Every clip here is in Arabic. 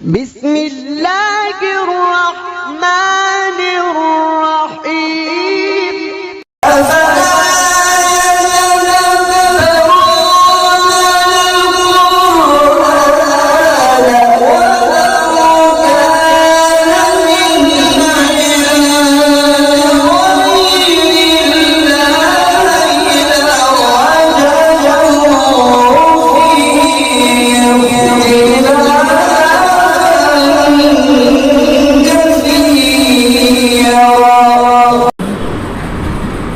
بسم الله الرحمن الرحيم.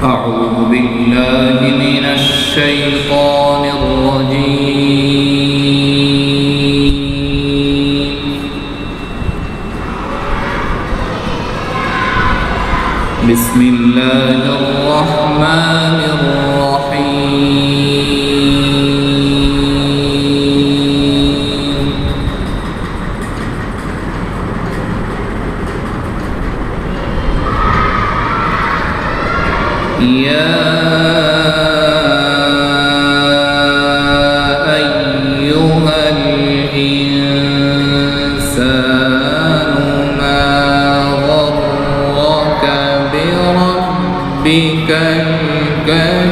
أعوذ بالله من الشيطان الرجيم. بسم الله الرحمن الرحيم. يا أيها الإنسان ما غرك بربك الكريم.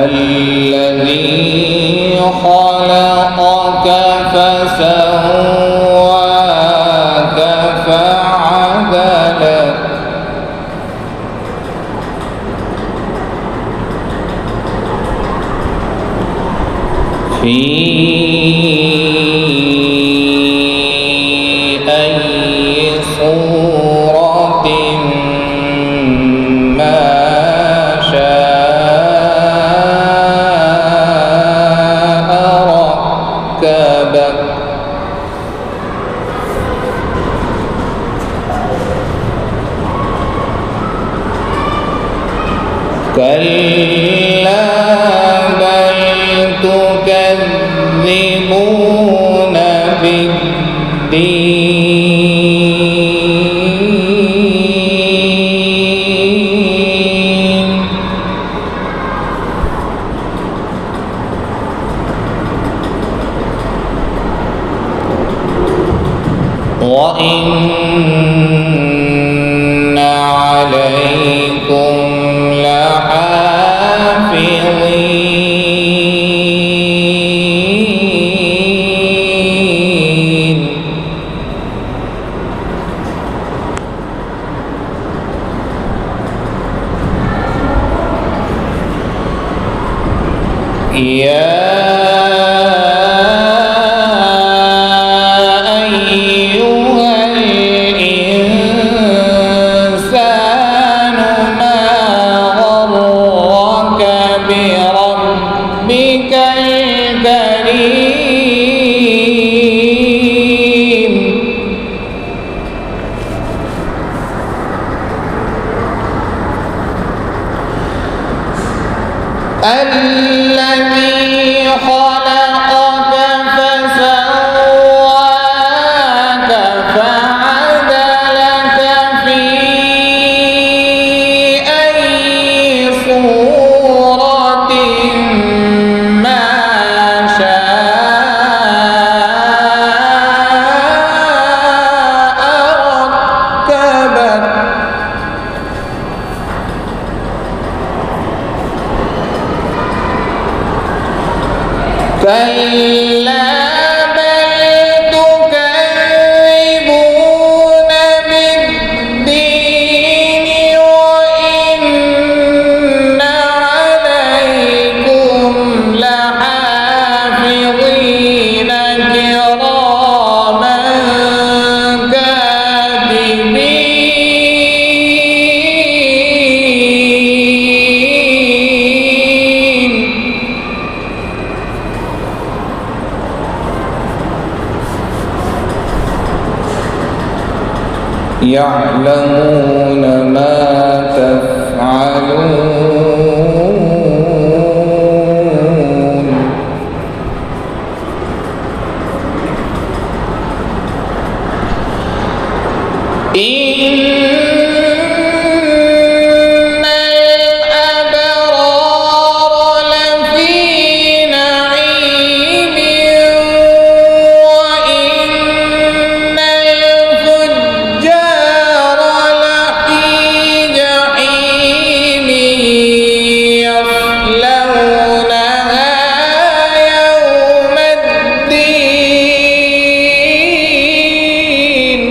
الذي خلقك فسواك فعدلك في أي صورة ما ركبك. كلا بل تكذبون بالدين وإن عليكم لحافظين. يا بربك الكريم. الذي خلقك فسواك فعدلك في أي صورة ما شاء ركبك. كلا بل تكذبون بالدين وإن عليكم لحافظين كراما كاتبين يعلمون ما تفعلون. إن الأبرار لفي نعيم وإن الفجار لفي جحيم يصلونها يوم الدين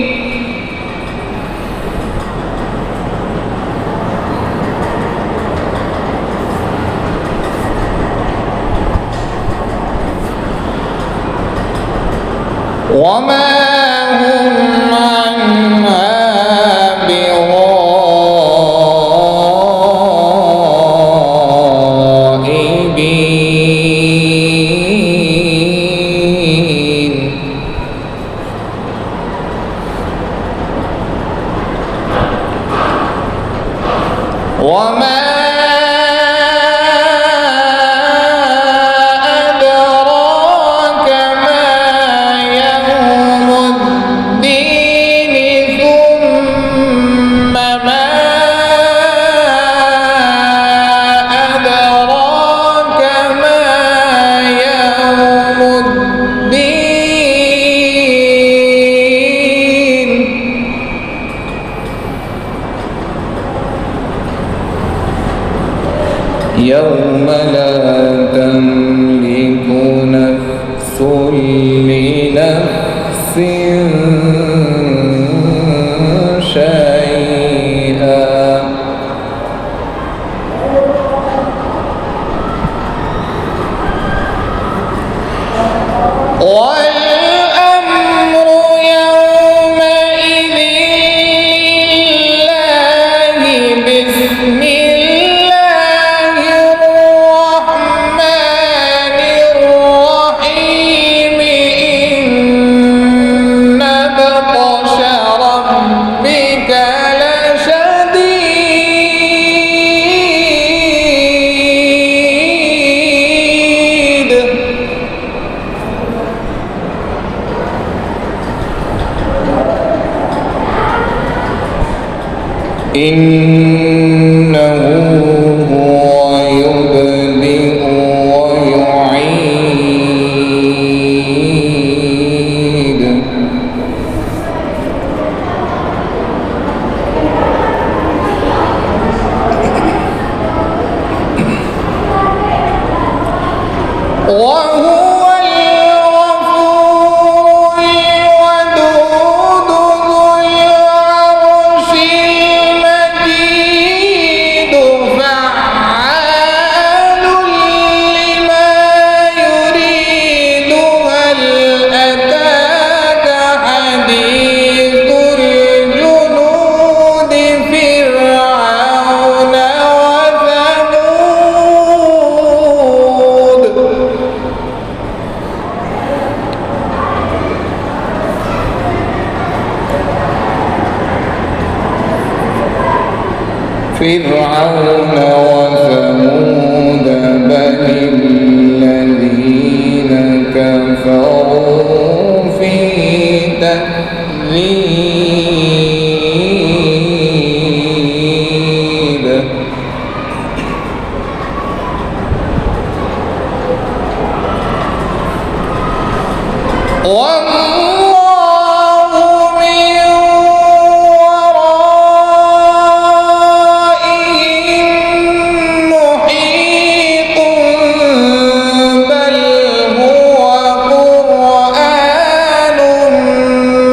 وما هم عنها بغائبين وما أدراك ما يوم الدين ثم ما أدراك ما يوم الدين يوم لا تملك نفس لنفس شيئا والأمر يومئذ لله بسم الله الرحمن الرحيم إن بطش ربك لشديد إنه هو يبدئ ويعيد وهو الغفور الودود ذو العرش المجيد فعال لما يريد هل أتاك حديث الجنود فرعون وثمود بل الذين كفروا في تكذيب والله من ورائهم محيط بل هو قرآن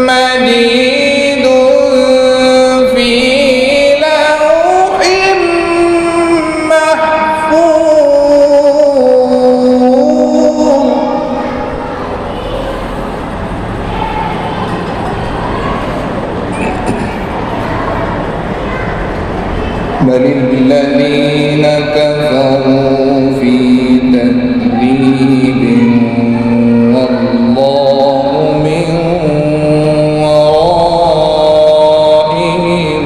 مجيد في لوح محفوظ بل الذين كفروا في تكذيب والله من ورائهم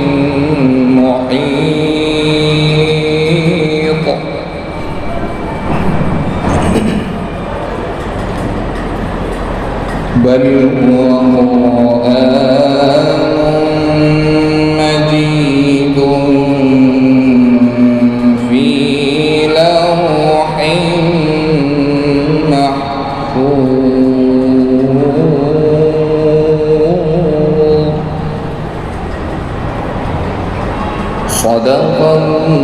محيط بل هو قرآن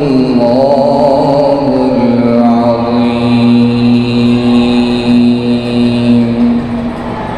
الله